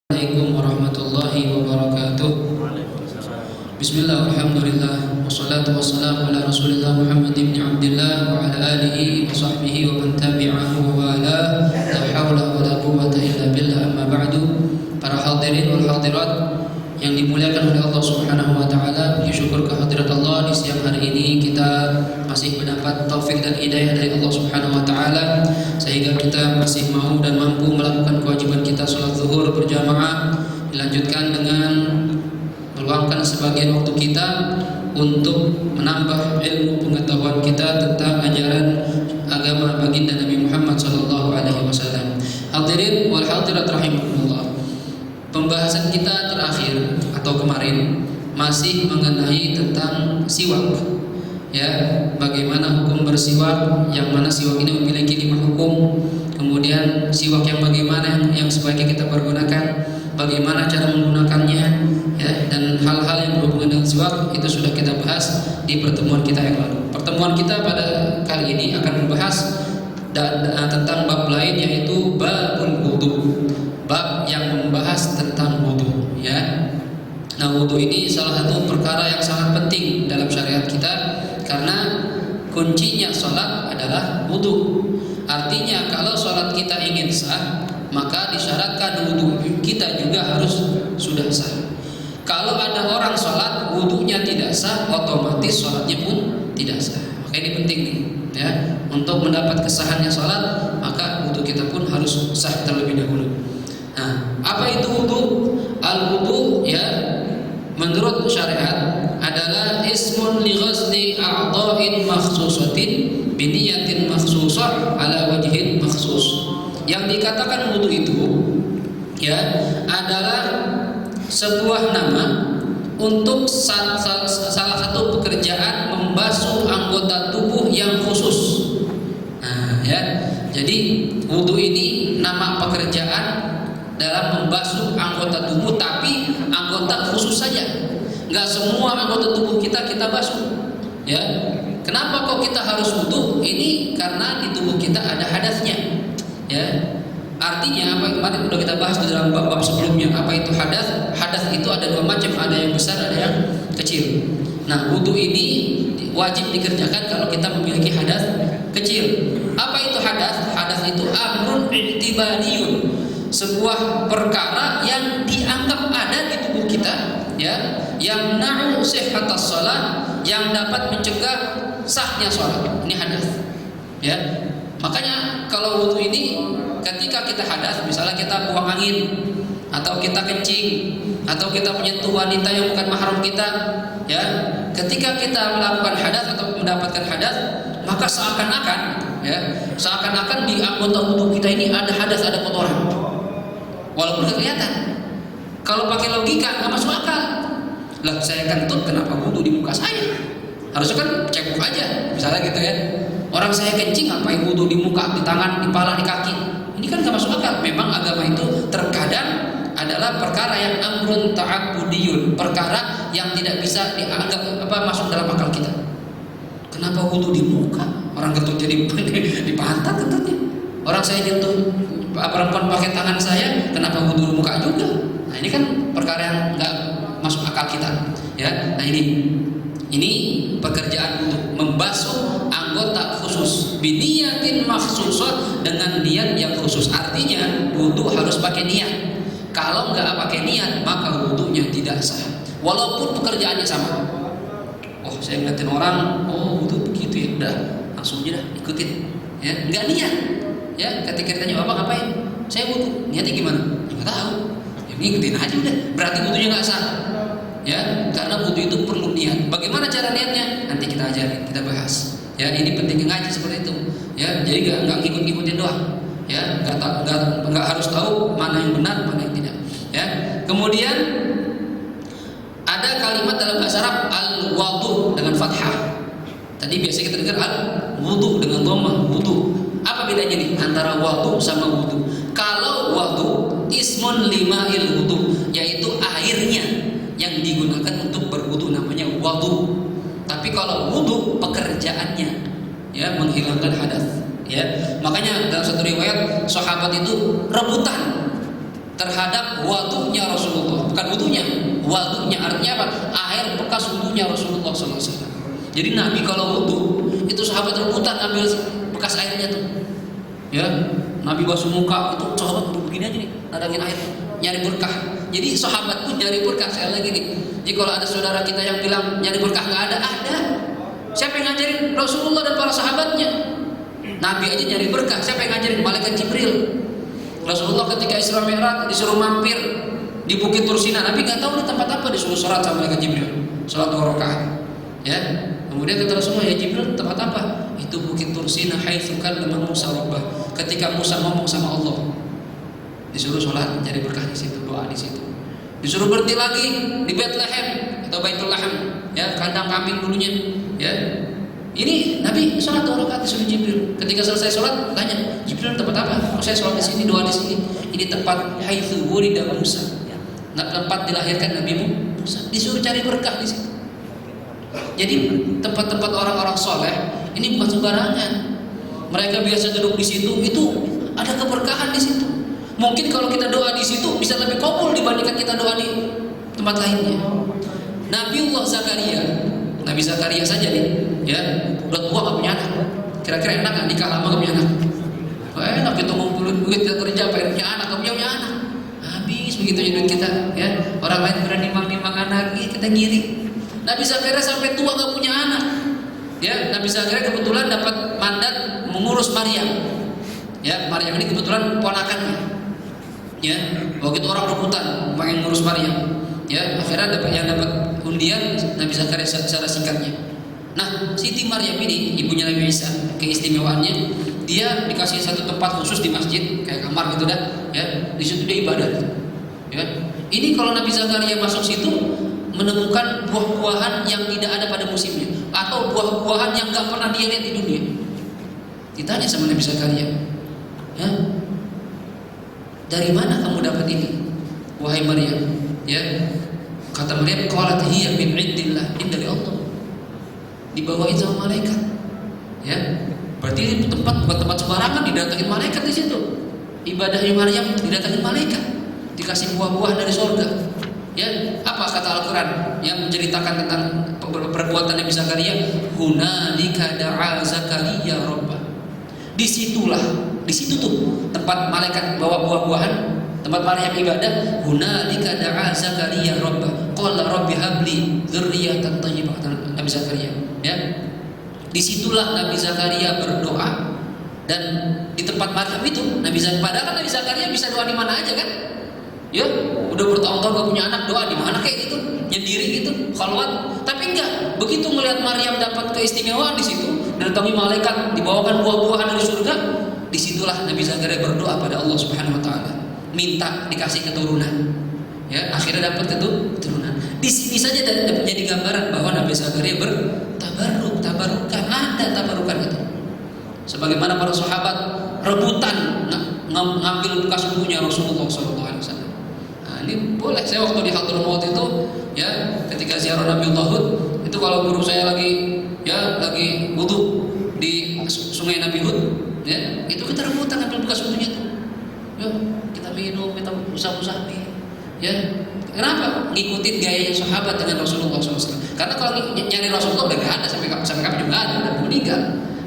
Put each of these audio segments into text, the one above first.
Assalamualaikum warahmatullahi wabarakatuh. Bismillah, alhamdulillah, wassalatu wassalamu ala rasulillah Muhammad ibn Abdillah wa ala alihi wa sahbihi wa man tabi'ahu wa ala la hawla wa la quwwata illa billah, amma ba'du. Para hadirin wal hadirat yang dimuliakan oleh Allah Subhanahu wa taala, puji syukur kehadirat Allah di siang hari ini kita masih mendapat taufik dan hidayah dari Allah Subhanahu wa taala sehingga kita masih mau dan mampu melakukan kewajiban kita salat zuhur berjamaah, dilanjutkan dengan meluangkan sebagian waktu kita untuk menambah ilmu pengetahuan kita tentang ajaran agama baginda Nabi Muhammad sallallahu alaihi wasallam. Hadirin wal hadirat rahimakumullah. Pembahasan kita terakhir atau kemarin masih mengenai tentang siwak, ya, bagaimana hukum bersiwak, yang mana siwak ini memiliki 5 hukum, kemudian siwak yang bagaimana yang sebaiknya kita pergunakan, bagaimana cara menggunakannya, ya, dan hal-hal yang berhubungan dengan siwak itu sudah kita bahas di pertemuan kita yang lalu. Pertemuan kita pada kali ini akan membahas tentang bab lain, yaitu babul wudu, bab yang membahas tentang wudu, ya. Nah, wudu ini salah satu perkara yang sangat penting dalam syariat kita karena kuncinya sholat adalah wudu. Artinya kalau sholat kita ingin sah, maka disyaratkan wudu kita juga harus sudah sah. Kalau ada orang sholat wudunya tidak sah, otomatis sholatnya pun tidak sah. Maka ini penting nih, ya, untuk mendapat kesahannya sholat, maka wudu kita pun harus sah terlebih dahulu. Nah, apa itu wudu? Al-wudu, ya, menurut syariat adalah ismun li ghasli a'dha'in makhsusatin bi niyatin makhsusah ala wajhin makhsus. Yang dikatakan wudu itu, ya, adalah sebuah nama untuk salah satu pekerjaan membasuh anggota tubuh yang khusus. Nah, ya, jadi wudu ini nama pekerjaan dalam membasuh anggota tubuh, tapi anggota khusus saja. Enggak semua anggota tubuh kita basuh, ya. Kenapa kok kita harus wudu? Ini karena di tubuh kita ada hadasnya, ya. Artinya apa yang kemarin sudah kita bahas di dalam bab sebelumnya, apa itu hadas? Hadas itu ada 2 macam, ada yang besar, ada yang kecil. Nah, wudu ini wajib dikerjakan kalau kita memiliki hadas kecil. Apa itu hadas? Hadas itu amrun i'tibariyun, sebuah perkara yang dianggap ada di tubuh kita, ya, yang na'u sihhatas shalah, yang dapat mencegah sahnya sholat. Ini hadas, ya. Makanya kalau wudu ini ketika kita hadas, misalnya kita buang angin atau kita kencing atau kita menyentuh wanita yang bukan mahram kita, ya, ketika kita melakukan hadas atau mendapatkan hadas, maka seakan-akan, ya, seakan-akan di anggota wudu kita ini ada hadas, ada kotoran, walaupun tidak kelihatan. Kalau pakai logika nggak masuk akal. Lah, saya kentut, kenapa wudu di muka saya? Harusnya kan cebok aja, misalnya gitu, ya. Orang saya kencing, ngapain wudu di muka, di tangan, di pala, di kaki? Ini kan nggak masuk akal. Memang agama itu terkadang adalah perkara yang amrun ta'abbudiyun, perkara yang tidak bisa dianggap masuk dalam akal kita. Kenapa wudu di muka? Orang kentut jadi di pantat kentutnya. Orang saya nyentuh perempuan pakai tangan saya, kenapa wudu di muka juga? Nah, ini kan perkara yang nggak masuk akal kita, ya. Nah, ini pekerjaan wudu, membasuh anggota khusus biniyatin makhsusah, dengan niat yang khusus. Artinya wudu harus pakai niat. Kalau nggak pakai niat, maka wudunya tidak sah, walaupun pekerjaannya sama. Oh, saya ngeliatin orang, oh wudu begitu ya, udah langsung aja dah ikutin, ya, nggak niat, ya. Ketika ditanya, bapak ngapain? Saya wudu. Niatnya gimana? Nggak tahu. Ya, ngikutin aja udah. Berarti wudunya nggak sah, ya, karena wudu itu perlu niat. Bagaimana cara niatnya? Nanti kita ajarin, kita bahas. Ya, ini pentingnya ngaji seperti itu, ya. Jadi nggak ngikut-ngikutin doang, ya. Nggak harus tahu mana yang benar, mana yang tidak, ya. Kemudian ada kalimat dalam bahasa Arab al-wudu dengan fathah. Tadi biasa kita dengar al-wudu dengan dhammah, wudu. Apa bedanya nih antara wudu sama wudu? Kalau wudu ismun lima'il wudu, yaitu airnya yang digunakan untuk berwudu, namanya wudu. Tapi kalau wudu pekerjaannya, ya, menghilangkan hadas, ya. Makanya dalam satu riwayat sahabat itu rebutan terhadap wadunya Rasulullah, bukan wudunya, wadunya artinya apa? Air bekas wudunya Rasulullah SAW. Jadi Nabi kalau wudu itu sahabat rebutan ambil bekas airnya tuh, ya. Nabi basuh muka itu sahabat begini aja nih, nadangin air, nyari berkah. Jadi sahabat pun nyari berkah. Sekali lagi nih, jadi kalau ada saudara kita yang bilang nyari berkah nggak ada. Siapa yang ngajarin? Rasulullah dan para sahabatnya. Nabi aja nyari berkah. Siapa yang ngajarin? Malaikat Jibril. Rasulullah ketika Isra Mi'raj disuruh mampir di Bukit Tursina. Nabi nggak tahu di tempat apa, disuruh sholat sama malaikat Jibril, sholat 2 rakaat. Ya. Kemudian kata Rasulullah, ya Jibril, tempat apa? Itu Bukit Tursina, haitsu kallama Musa rabbah. Ketika Musa ngomong sama Allah, disuruh sholat, cari berkah di situ, doa di situ. Disuruh berhenti lagi di Bethlehem atau Baitul Laham, ya, kandang kambing dulunya, ya. Ini Nabi sholat 2 rakaat disuruh Jibril. Ketika selesai sholat, tanya, Jibril tempat apa? Oh, saya sholat di sini, doa di sini. Ini tempat haitsu wulida Musa, tempat dilahirkan Nabi Musa. Disuruh cari berkah di situ. Jadi tempat-tempat orang-orang soleh ini bukan sembarangan. Mereka biasa duduk di situ, itu ada keberkahan di situ. Mungkin kalau kita doa di situ bisa lebih kabul dibandingkan kita doa di tempat lainnya. Nabiullah Zakaria, Nabi Zakaria saja nih, ya, udah tua gak punya anak. Kira-kira enak gak nikah lama gak punya anak? Enak kita ngumpulin duit, kita kerja, pengen punya anak, gak punya anak. Habis begitu duit kita, ya. Orang lain berani nimang-nimang anak, kita ngiri. Nabi Zakaria sampai tua gak punya anak, ya. Nabi Zakaria kebetulan dapat mandat mengurus Maryam, ya. Maryam ini kebetulan ponakannya, ya. Waktu itu orang rebutan pengen ngurus Maryam, ya. Akhirnya dapat undian Nabi Zakaria secara singkatnya. Nah, Siti Maryam ini ibunya Nabi Isa, keistimewaannya dia dikasih satu tempat khusus di masjid, kayak kamar gitu dah, ya. Di situ dia ibadah, ya. Ini kalau Nabi Zakaria masuk situ menemukan buah-buahan yang tidak ada pada musimnya, atau buah-buahan yang gak pernah dia lihat di dunia. Ditanya sama Nabi Zakaria, ya, dari mana kamu dapat ini, wahai Maryam? Ya, kata Maryam, qalat hiya min indillah, ini dari Allah, dibawain sama malaikat. Ya, berarti tempat bukan tempat sembarangan, didatangin malaikat di situ. Ibadahnya Maryam didatangin malaikat, dikasih buah-buah dari surga. Ya, apa kata Al-Quran yang menceritakan tentang perbuatan Nabi Zakaria? Hunalika da'a Zakaria rabbah. Di situ tuh tempat malaikat bawa buah-buahan, tempat Maryam ibadah. Hunalika da'a Zakaria rabbah, qala rabbi habli dzurriyyatan thayyibah. Nabi Zakaria, ya. Disitulah Nabi Zakaria berdoa, dan di tempat Maryam itu Nabi Zakaria, padahal Nabi Zakaria bisa doa di mana aja kan? Ya, udah bertahun-tahun gak punya anak, doa di mana kayak gitu, nyendiri gitu, khalwat. Tapi enggak, begitu melihat Maryam dapat keistimewaan di situ, didatangi malaikat, dibawakan buah-buahan dari surga, disitulah Nabi Zakaria berdoa pada Allah Subhanahu Wa Taala, minta dikasih keturunan. Ya, akhirnya dapat keturunan. Di sini saja jadi gambaran bahwa Nabi Zakaria tabarukan, ada tabarukan itu. Sebagaimana para sahabat rebutan ngambil bekas wudunya Rasulullah SAW. Ini boleh. Saya waktu di Hadramaut itu, ya, ketika ziarah Nabiullah Hud, itu kalau guru saya lagi wudu di sungai Nabi Hud, ya, itu kita rebutan ambil bekas wudunya tuh. Ya, kita minum, kita usah-usah nih, ya. Kenapa? Ngikutin gayanya sahabat dengan Rasulullah SAW. Karena kalau nyari Rasulullah udah gak ada, sampai kami juga ada, udah meninggal,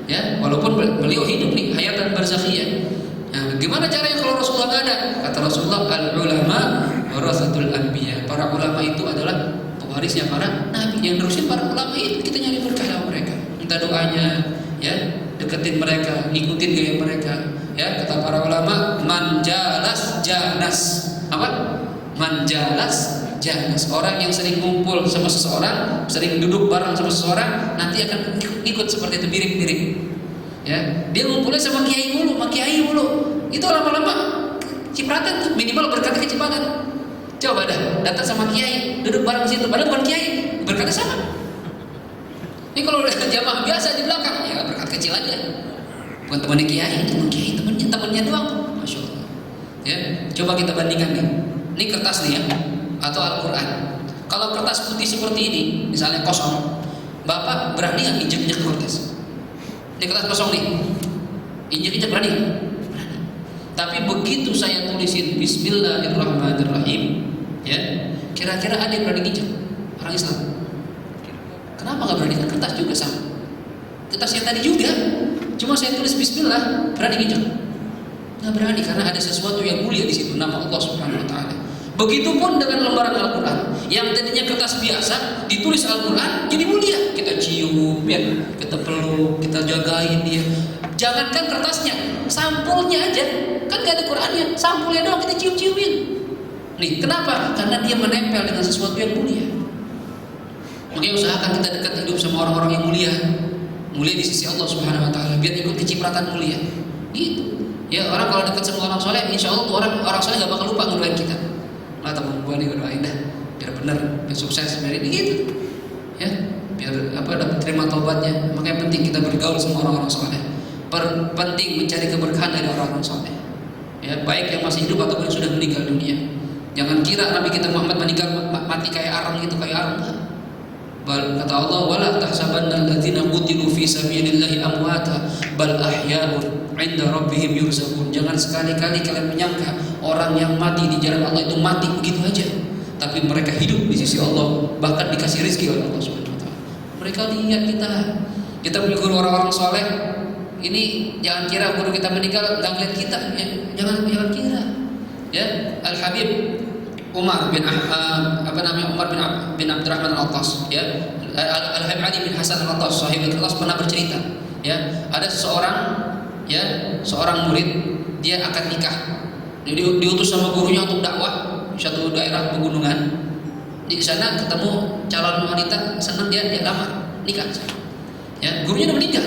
ya. Walaupun beliau hidup nih, hayatan barzakhiyah. Nah, gimana caranya kalau Rasulullah gak ada? Kata Rasulullah, al-ulama warasatul anbiya. Para ulama itu adalah pewarisnya para nabi. Yang nerusin para ulama itu, kita nyari berkah sama mereka, minta doanya, ya, deketin mereka, ngikutin gaya mereka. Ya, kata para ulama, manjalas janas. Apa? Manjalas janas. Orang yang sering kumpul sama seseorang, sering duduk bareng sama seseorang, nanti akan ikut seperti itu, mirip-mirip. Ya, dia ngumpulnya sama kiai mulu, itu lama-lama cipratan tuh, minimal berkatnya kecepatan. Coba dah datang sama kiai, duduk bareng situ, padahal bukan kiai, berkatnya sama. Ini kalau jamaah biasa di belakang, ya berkat kecil aja. Bukan temannya kiai, temannya doang. Masya Allah. Ya, coba kita bandingkan nih. Ini kertas nih, ya, atau Al-Quran. Kalau kertas putih seperti ini, misalnya kosong, Bapak berani nggak injek-injek kertas? Ini kertas kosong nih, injek-injek berani? Berani. Tapi begitu saya tulisin Bismillahirrahmanirrahim, ya, kira-kira ada yang berani nginjak orang Islam? Kenapa nggak berani? Kan kertas juga sama, kertas yang tadi juga, cuma saya tulis Bismillah, berani nginjak? Nggak berani, karena ada sesuatu yang mulia di situ, nama Allah Subhanahu Wa Taala. Begitupun dengan lembaran Al-Quran, yang tadinya kertas biasa ditulis Al-Quran jadi mulia. Kita cium, ya, kita peluk, kita jagain dia. Jangankan kertasnya, sampulnya aja, kan gak ada Qurannya, sampulnya doang kita cium-ciumin. Nih, kenapa? Karena dia menempel dengan sesuatu yang mulia. Makanya usahakan kita dekat hidup sama orang-orang yang mulia, mulia di sisi Allah Subhanahu Wa Taala, biar ikut kecipratan mulia. Gitu. Ya, orang kalau dekat sama orang soleh, insya Allah orang soleh gak bakal lupa ngedoain kita. Lah teman gue nih gue doain dah, biar bener, biar sukses, biar ini gitu. Ya, biar dapat terima taubatnya. Makanya penting kita bergaul sama orang-orang soleh. Penting mencari keberkahan dari orang-orang soleh. Ya, baik yang masih hidup ataupun yang sudah meninggal dunia. Jangan kira Nabi kita Muhammad meninggal mati kayak arang gitu, kayak arang. Kata Allah, wala tahsabanna alladzina qutilu fi sabilillahi amwata bal ahya'un 'inda rabbihim yurzaqun. Jangan sekali-kali kalian menyangka orang yang mati di jalan Allah itu mati begitu aja, tapi mereka hidup di sisi Allah, bahkan dikasih rezeki oleh Allah Subhanahu Wa Taala. Mereka lihat kita punya guru orang-orang soleh. Ini jangan kira guru kita meninggal nggak ngeliat kita, ya, jangan kira. Ya, Al Habib Umar bin Umar bin Abdurrahman Al-Attas, ya, Al Habib Ali bin Hasan Al-Attas, sahib Al-Attas pernah bercerita, ya, ada seseorang, ya, seorang murid, dia akan nikah. Diutus sama gurunya untuk dakwah di satu daerah pegunungan. Di sana ketemu calon wanita, senang dia lamar nikah. Ya, gurunya udah meninggal.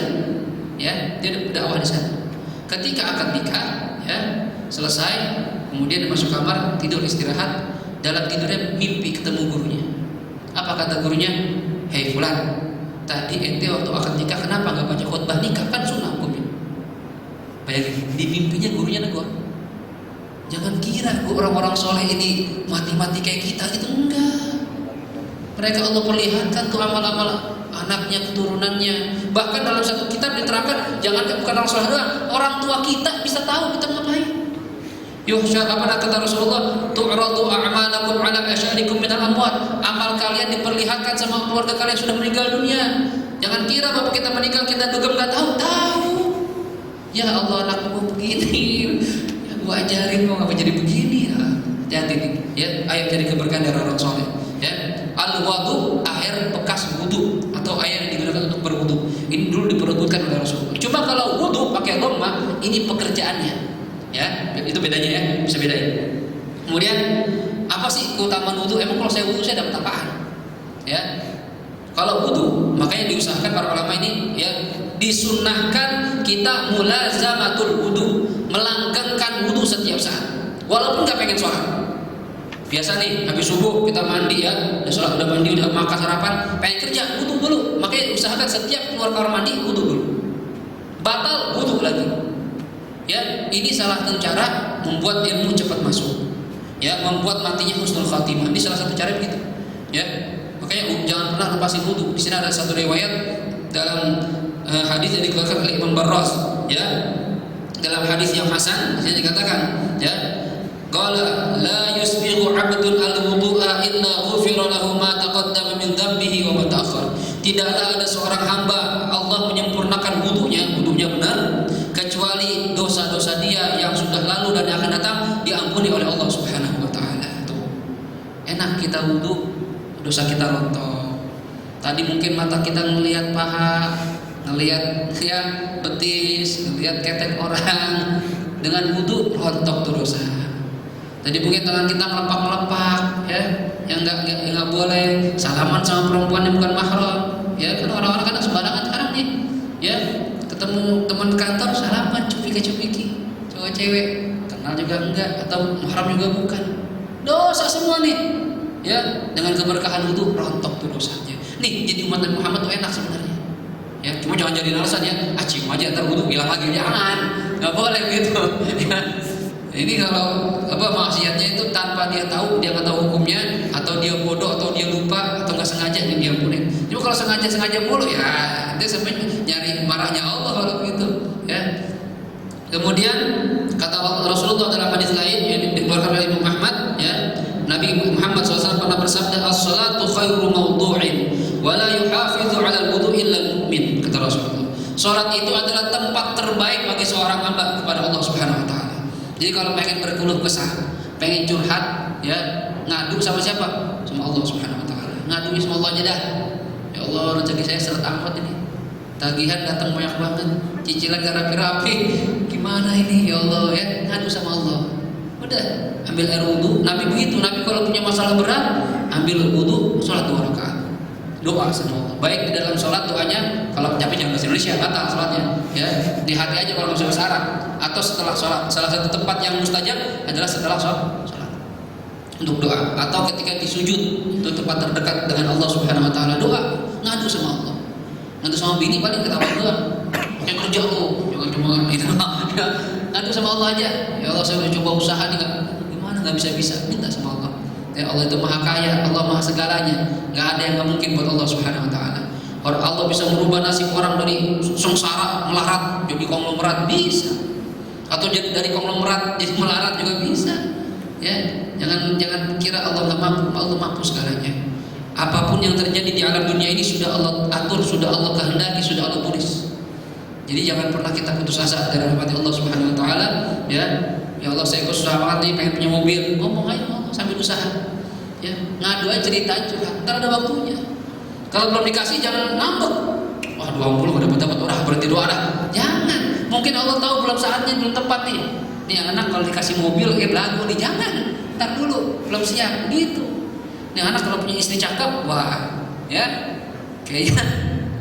Ya, dia dakwah di sana. Ketika akan nikah, ya, selesai, kemudian dia masuk kamar tidur istirahat. Dalam tidurnya mimpi ketemu gurunya. Apa kata gurunya? Hei fulan, tadi ente waktu akan nikah kenapa nggak baca khutbah nikah, kan sunnah hukumnya. Bayangin, di mimpinya gurunya negor. Jangan kira orang-orang soleh ini mati-mati kayak kita gitu, enggak. Mereka Allah perlihatkan tuh amal-amal anaknya, keturunannya. Bahkan dalam satu kitab diterangkan, jangan bukan orang soleh doang, orang tua kita bisa tahu kita ngapain. Yuhsyar, apa kata Rasulullah, tu'radu a'malakum 'ala asyarikum minal amwat. Amal kalian diperlihatkan sama keluarga kalian sudah meninggal dunia. Jangan kira bapak kita meninggal kita dugem enggak tahu. Ya Allah, anakku begini. Ya gua ajarin kok enggak jadi begini ya. Hati-hati nih, ya, ayo cari keberkahan dari orang soleh. Ya, al-wudu, air bekas wudu atau air yang digunakan untuk berwudu. Ini dulu diperebutkan oleh Rasulullah. Cuma kalau wudu pakai dhamma, ini pekerjaannya. Ya, itu bedanya ya, bisa bedain. Kemudian apa sih keutamaan wudu? Emang kalau saya wudu saya dapat apaan? Ya, kalau wudu makanya diusahakan para ulama ini, ya, disunnahkan kita mulazamatul wudu, melanggengkan wudu setiap saat, walaupun nggak pengen sholat. Biasa nih, habis subuh kita mandi, ya, udah sholat, udah mandi, udah makan sarapan, pengen kerja, wudu dulu. Makanya usahakan setiap keluar kamar mandi wudu dulu. Batal wudu lagi. Ya, ini salah satu cara membuat ilmu cepat masuk. Ya, membuat matinya husnul khatimah. Ini salah satu cara begitu. Ya, makanya jangan pernah lepasin wudu. Di sini ada satu riwayat dalam hadis yang dikeluarkan oleh Imam Barras. Ya, dalam hadis yang hasan, di sini dikatakan, ya, qala la yusbighu 'abdun al-wudu'a illa ghufira lahu ma taqaddama min dhanbihi wa ma ta'akhkhar. Tidaklah ada seorang hamba Allah menyempurnakan wudunya benar, kecuali dosa-dosa dia yang sudah lalu dan akan datang diampuni oleh Allah Subhanahu Wa Taala. Tuh, enak kita wudu, dosa kita rontok. Tadi mungkin mata kita ngelihat paha, ngelihat, ya, betis, ngelihat ketek orang. Dengan wudu rontok tuh dosa. Tadi mungkin tangan kita melepak-melepak, ya, yang nggak boleh salaman sama perempuan yang bukan mahram, ya, kan orang-orang kan sembarangan sekarang nih, ya, ketemu teman kantor salaman cupiki-cupiki, cowok cewek kenal juga enggak atau mahram juga bukan, dosa semua nih, ya. Dengan keberkahan wudu rontok tuh dosanya. Nih, jadi umat Nabi Muhammad tuh enak sebenarnya, ya, cuma jangan jadi alasan, ya, cium aja ntar wudu hilang lagi, jangan, nggak boleh gitu. Ya. Ini kalau maksiatnya itu tanpa dia tahu, dia nggak tahu hukumnya, atau dia bodoh, atau dia lupa, atau nggak sengaja, ini dia boleh. Cuma kalau sengaja mulu, ya, itu sampai nyari marahnya Allah kalau begitu, ya. Kemudian Kata Rasulullah dalam hadis lain yang dikeluarkan oleh Imam Ahmad, ya, Nabi Muhammad SAW pernah bersabda, "As-salatu khairu mawdu'in wa la yuhafizu 'ala al-wudu' illa al-mu'min." Kata Rasulullah, salat itu adalah tempat terbaik bagi seorang hamba kepada Allah Subhanahu wa taala. Jadi kalau pengen berkeluh kesah, pengen curhat, ya, ngadu sama siapa? Sama Allah Subhanahu wa taala. Ngadu sama Allah aja dah. Ya Allah, rezeki saya seret angkot ini. Tagihan datang banyak banget, cicilan rapi-rapi. Gimana ini ya Allah, ya, ngadu sama Allah. Udah, ambil air wudu. Nabi begitu. Nabi kalau punya masalah berat, ambil wudu, sholat 2 rakaat. Doa sama Allah. Baik di dalam sholat doanya, kalau tapi jangan bahasa Indonesia, batal sholatnya. Ya, di hati aja kalau bahasa Arab. Atau setelah sholat. Salah satu tempat yang mustajab adalah setelah sholat untuk doa. Atau ketika di sujud, itu tempat terdekat dengan Allah Subhanahu wa taala. Doa, ngadu sama Allah. Ngadu sama bini paling ketahuan doa. Kayak kerja tuh, jangan cuma itu. Ngadu sama Allah aja. Ya Allah, saya udah coba usaha nih, gimana nggak bisa minta sama Allah. Ya Allah itu maha kaya, Allah maha segalanya. Nggak ada yang nggak mungkin buat Allah Subhanahu wa taala. Orang Allah bisa merubah nasib orang dari sengsara melarat jadi konglomerat, bisa. Atau dari konglomerat jadi melarat juga bisa. Ya, jangan kira Allah nggak mampu. Allah mampu segalanya. Apapun yang terjadi di alam dunia ini sudah Allah atur, sudah Allah kehendaki, sudah Allah tulis. Jadi jangan pernah kita putus asa dari rahmat Allah Subhanahu wa taala, ya. Ya Allah, saya usaha banget nih, pengen punya mobil. Ngomong aja Allah sambil usaha. Ya, ngadu aja, cerita aja, entar ada waktunya. Kalau belum dikasih jangan ngambek. Wah, 20 udah dapat orang, berarti doa dah. Jangan. Mungkin Allah tahu belum saatnya, belum tepat nih. Nih anak kalau dikasih mobil belagu nih, jangan. Entar dulu, belum siap gitu. Nih anak kalau punya istri cakep, wah, ya. Kayaknya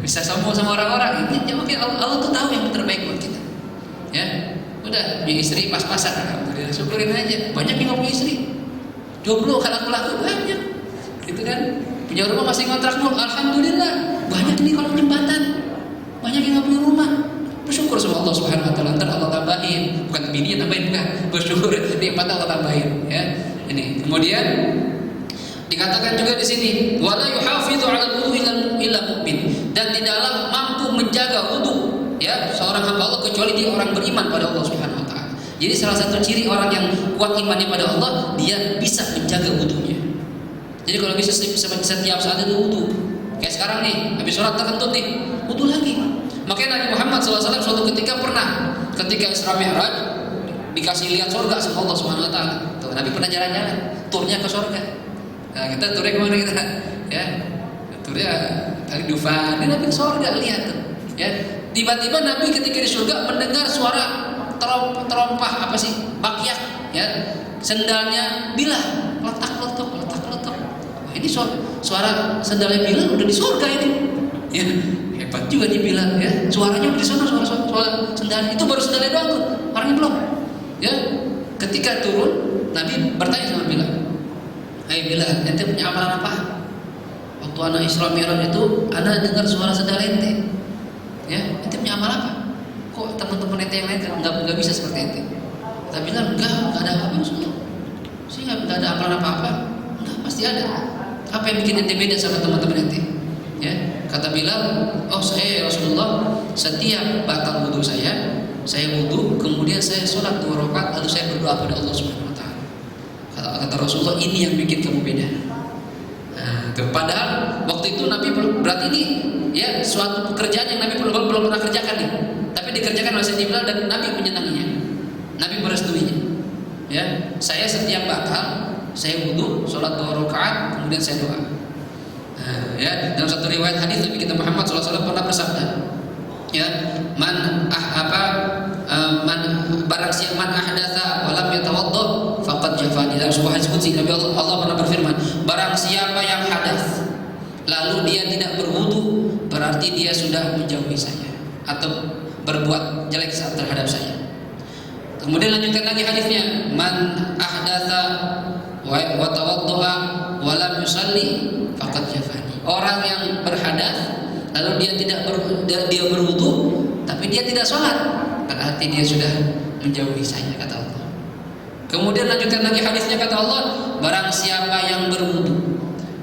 bisa sombong sama orang-orang. Ini mungkin Allah tuh tahu yang terbaik buat kita. Ya. Udah punya istri pas-pasan, alhamdulillah, syukurin aja. Banyak yang nggak punya istri, jomblo kalau laku banyak, gitu kan? Punya rumah masih ngontrak mulu, alhamdulillah. Banyak nih kalau jembatan, banyak yang nggak punya rumah. Bersyukur sama Allah Subhanahu wa taala. Ntar Allah tambahin, bukan bininya tambahin, bukan. Bersyukur nikmat Allah tambahin, ya. Ini kemudian dikatakan juga di sini, wala yuhafizu 'ala wudu illa mu'min, dan tidaklah mampu menjaga wudu, ya, seorang hamba Allah kecuali dia orang beriman pada Allah Subhanahu wa taala. Jadi salah satu ciri orang yang kuat imannya pada Allah, dia bisa menjaga wudunya. Jadi kalau bisa setiap saat itu wudu. Kayak sekarang nih, habis sholat terkentut nih, wudu lagi. Makanya Nabi Muhammad SAW suatu ketika pernah, ketika Isra Mi'raj, dikasih lihat surga sama Allah Subhanahu wa taala. Tuh, Nabi pernah jalan-jalan, turnya ke surga. Nah, kita turnya kemana kita? Ya, turnya tadi Dufan, dia Nabi ke surga, lihat tuh. Ya, tiba-tiba Nabi ketika di surga mendengar suara terompah apa sih? Bakyak, ya. Sendalnya Bilal, letak-letak. Wah, ini suara sendalnya Bilal udah di surga ini. Ya, hebat juga nih Bilal, ya. Suaranya udah di sana, suara sendal itu baru sendalnya doang tuh, orangnya belum. Ya, ketika turun Nabi bertanya sama Bilal, "Hai Bilal, ente punya amalan apa? Waktu anak Isra Mi'raj itu, anak dengar suara sendal ente. Ya, ente punya amal apa? Kok teman-teman ente yang lain nggak bisa seperti ente?" Kata Bilal, enggak ada apa-apa Rasulullah. Saya nggak ada amalan apa-apa. Enggak, pasti ada. Apa yang bikin ente beda sama teman-teman ente? Ya, kata Bilal, "Oh, saya ya Rasulullah, setiap batal wudu saya wudu, kemudian saya sholat 2 rakaat, lalu saya berdoa pada Allah Subhanahu wa taala." Kata Rasulullah, "Ini yang bikin kamu beda." Nah, padahal waktu itu Nabi berarti ini, ya, suatu pekerjaan yang Nabi belum pernah kerjakan nih, tapi dikerjakan oleh Sayyidina Bilal dan Nabi menyenanginya, Nabi merestuinya. Ya, saya setiap batal saya wudu, sholat 2 rakaat, kemudian saya doa. Nah, ya, dalam satu riwayat hadis Nabi kita Muhammad SAW pernah bersabda, ya, barang siapa man ahdatsa wa lam yatawaddo faqad jafani. Dalam sebuah hadis qudsi Nabi Allah pernah berfirman, barang siapa yang hadas lalu dia tidak berwudu, berarti dia sudah menjauhi saya atau berbuat jelek terhadap saya. Kemudian lanjutkan lagi hadisnya, man ahdatsa wa tawaddoa wa lam yusalli faqad jafani. Orang yang berhadas lalu dia berwudu tapi dia tidak sholat, berarti dia sudah menjauhi saya, kata Allah. Kemudian lanjutkan lagi hadisnya, kata Allah, barang siapa yang berwudu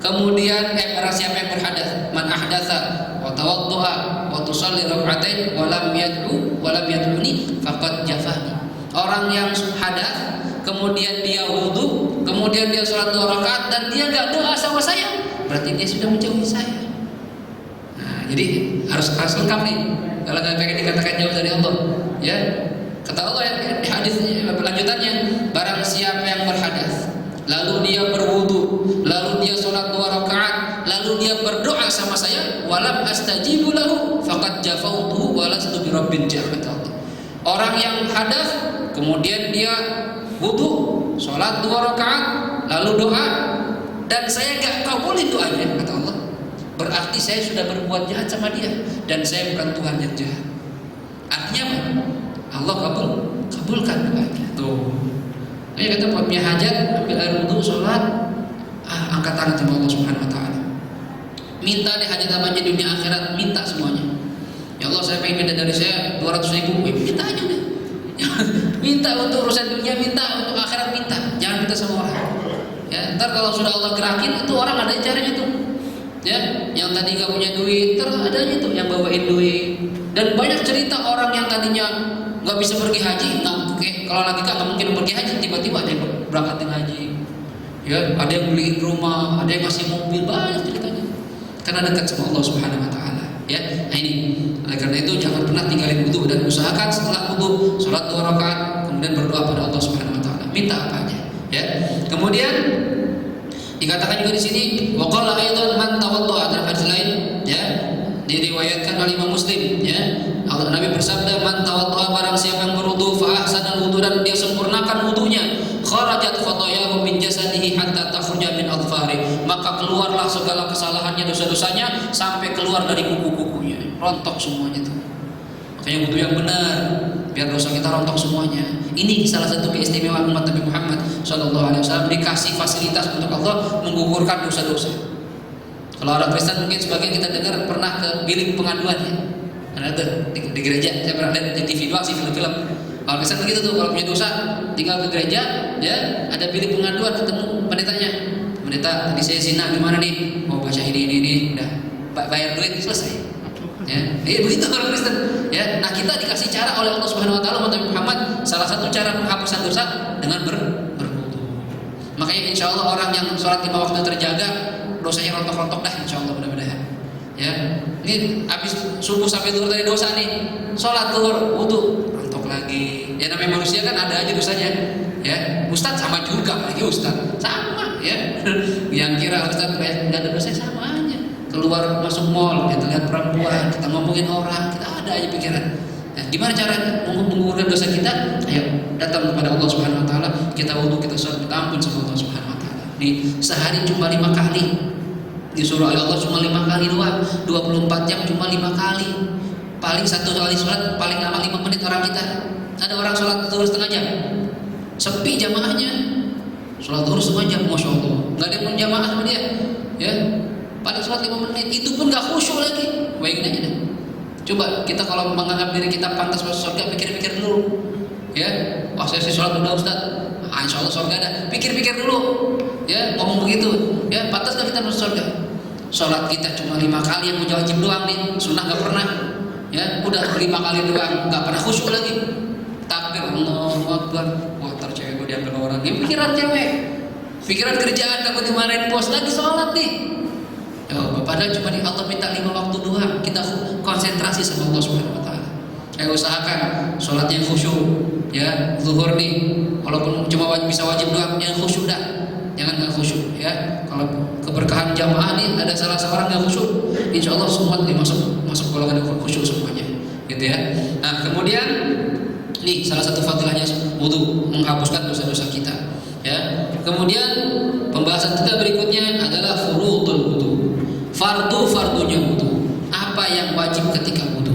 kemudian barang siapa yang berhadas, man ahdatsa wa tawaddoa wa tusalli rak'atain wa lam yad'uni faqad jafani. Orang yang hadas, kemudian dia wudu, kemudian dia sholat 2 rakaat dan dia gak doa sama saya, berarti dia sudah menjauhi saya. Nah, jadi harus lengkap nih. Kalau nggak pengen dikatakan jauh dari Allah, ya kata Allah ya, hadis lanjutannya, barang siapa yang berhadas, lalu dia berwudu, lalu dia sholat 2 rakaat, lalu dia berdoa sama saya, walam astajibu lahu, faqad jafautuhu walastu birabbin jahannam. Orang yang hadas, kemudian dia wudu, sholat 2 rakaat, lalu doa, dan saya gak kabulin doanya, kata Allah, berarti saya sudah berbuat jahat sama dia, dan saya bukan Tuhan yang jahat. Artinya apa? Allah kabulkan doanya. Tuh. Kayak kata punya hajat, ambil air wudu, sholat, angkat tangan sama Allah Subhanahu Wa Taala. Minta deh hajat apa aja dunia akhirat, minta semuanya. Ya Allah, saya pengen beda dari saya 200.000, minta aja deh. Minta untuk urusan dunia, minta untuk akhirat, minta. Jangan minta sama orang. Ya, ntar kalau sudah Allah gerakin, itu orang ada caranya tuh. Ya, yang tadi gak punya duit, ntar ada aja tuh yang bawain duit. Dan banyak cerita orang yang tadinya nggak bisa pergi haji, kalau lagi nggak mungkin pergi haji, tiba-tiba ada yang berangkat haji. Ya, ada yang beliin rumah, ada yang kasih mobil, banyak ceritanya. Karena dekat sama Allah Subhanahu Wa Taala. Ya, nah ini. Oleh karena itu jangan pernah tinggalin wudu dan usahakan setelah wudu sholat 2 rakaat, kemudian berdoa pada Allah Subhanahu Wa Taala. Minta apa aja. Ya. Kemudian dikatakan juga di sini, waqala aidan man tawaddaa, dalam hadis lain, ya, diriwayatkan oleh Imam Muslim, ya. Allah Nabi bersabda, man tawaddaa, barang siapa yang berwudu fa ahsana wudu, dan dia sempurnakan wudunya, kharajat khatayahu min jasadihi hatta takhruja min adfari, maka keluarlah segala kesalahannya, dosa-dosanya sampai keluar dari kuku-kukunya, rontok semuanya tuh. Makanya wudu yang benar, biar dosa kita rontok semuanya. Ini salah satu keistimewaan umat Nabi Muhammad SAW, dikasih fasilitas untuk Allah menggugurkan dosa-dosa. Kalau orang Kristen mungkin sebagian kita dengar pernah ke bilik pengaduan, ya. Ada di gereja, saya pernah lihat di TV doang sih, film-film. Kalau Kristen begitu tuh, kalau punya dosa tinggal ke gereja, ya, ada bilik pengaduan, ketemu pendetanya. Pendeta, tadi saya zina, gimana nih? Mau baca ini, udah bayar duit, selesai. Ya, begitu orang Kristen. Ya, nah kita dikasih cara oleh Allah Subhanahu Wa Taala, Nabi Muhammad, salah satu cara penghapusan dosa dengan berwudu. Makanya insya Allah orang yang sholat 5 waktu terjaga, dosanya rontok-rontok dah, insya Allah, mudah-mudahan. Ya, ini habis subuh sampai zuhur dari dosa nih, sholat zuhur, wudu, rontok lagi. Ya, namanya manusia kan ada aja dosanya. Ya, Ustadz sama juga, lagi Ustadz sama, ya. Yang kira Ustadz nggak ada dosa, sama aja. Keluar masuk mall, kita lihat perempuan, kita ngomongin orang, kita ada aja pikiran. Nah, gimana cara menggugurkan dosa kita? Ayo datang kepada Allah Subhanahu Wa Taala, kita wudu, kita sholat, minta ampun sama Allah Subhanahu Wa Taala. Nih, sehari cuma 5 kali. Disuruh oleh Allah cuma 5 kali doang, 24 jam cuma 5 kali. Paling satu kali sholat paling lama 5 menit orang kita. Ada orang sholat zuhur setengah jam, sepi jamaahnya. Sholat zuhur setengah jam, masya Allah, nggak ada yang jamaah sama dia. Ya, paling sholat 5 menit, itu pun nggak khusyuk lagi. Bayangin aja deh. Coba kita kalau menganggap diri kita pantas masuk surga, pikir-pikir dulu. Ya, wah saya sholat udah Ustaz, insya Allah surga ada. Pikir-pikir dulu. Ya, ngomong begitu. Ya, pantas nggak kita masuk surga? Sholat kita cuma 5 kali yang wajib doang nih, sunnah nggak pernah. Ya, udah 5 kali doang, nggak pernah khusyuk lagi. Takbir, Allahu Akbar. Wah, ntar cewek gue diambil orang. Ini pikiran cewek, pikiran kerjaan, takut dimarahin bos, lagi sholat nih. Padahal cuma di Allah minta 5 waktu doang. Kita konsentrasi sama Allah Subhanahu Wa Taala. Usahakan sholatnya yang khusyuk. Ya, zuhur nih, walaupun cuma bisa wajib doang, yang khusyuk dah. Jangan nggak khusyuk. Ya, kalau keberkahan jamaah nih ada salah seorang yang khusyuk, insya Allah semua masuk golongan khusyuk semuanya. Gitu ya. Nah, kemudian nih salah satu fadilahnya wudu, menghapuskan dosa-dosa kita. Ya. Kemudian pembahasan kita berikutnya adalah furudul wudu. Fardu-fardunya wudu. Apa yang wajib ketika wudu?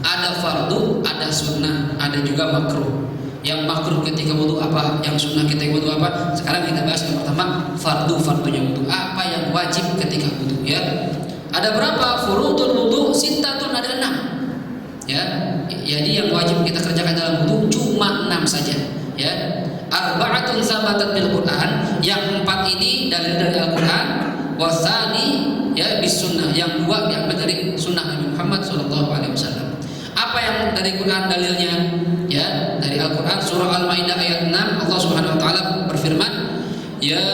Ada fardu, ada sunnah, ada juga makruh. Yang makruh ketika wudu apa? Yang sunnah ketika wudu apa? Sekarang kita bahas yang pertama, fardunya wudu. Apa yang wajib ketika wudu? Ya. Ada berapa furudul wudu? Sintatun, ada 6. Ya. Jadi yang wajib kita kerjakan dalam wudu cuma 6 saja. Ya. Arba'atun sabatat bil Quran. Yang 4 ini dalil dari Al-Quran. Wasani, ya, bis sunnah. Yang 2 diambil dari sunnah Nabi Muhammad SAW. Apa yang dari Quran dalilnya? ya dari Al-Qur'an surah Al-Maidah ayat 6 Allah Subhanahu wa taala berfirman, "Ya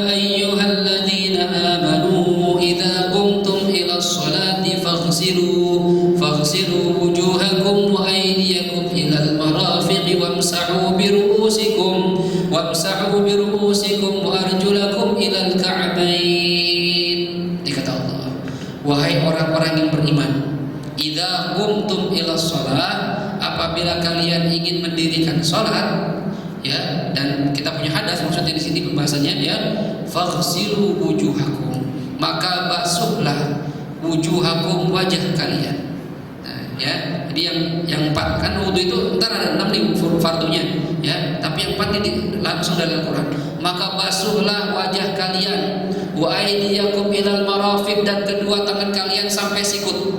ayyuhalladzina amanu idza qumtum ilas sholati faghsilu wujuhakum wa aydiyakum ilal marafiqi wamsahu bi ru'usikum wa arjulakum ilal ka'bain." Dikata Allah, wahai orang-orang yang beriman, idza qumtum ilas shalah, apabila kalian ingin mendirikan salat, ya, dan kita punya hadas, maksudnya di sini pembahasannya ya, faghsilu wujuhakum, maka basuhlah wujuhakum, wajah kalian. Nah, ya, jadi yang 4 kan wudu itu entar ada 6 nih fardunya, ya, tapi yang 4 ini langsung dari Al-Qur'an. Maka basuhlah wajah kalian, wa aydiyakum ilal marafiq, dan kedua tangan kalian sampai sikut.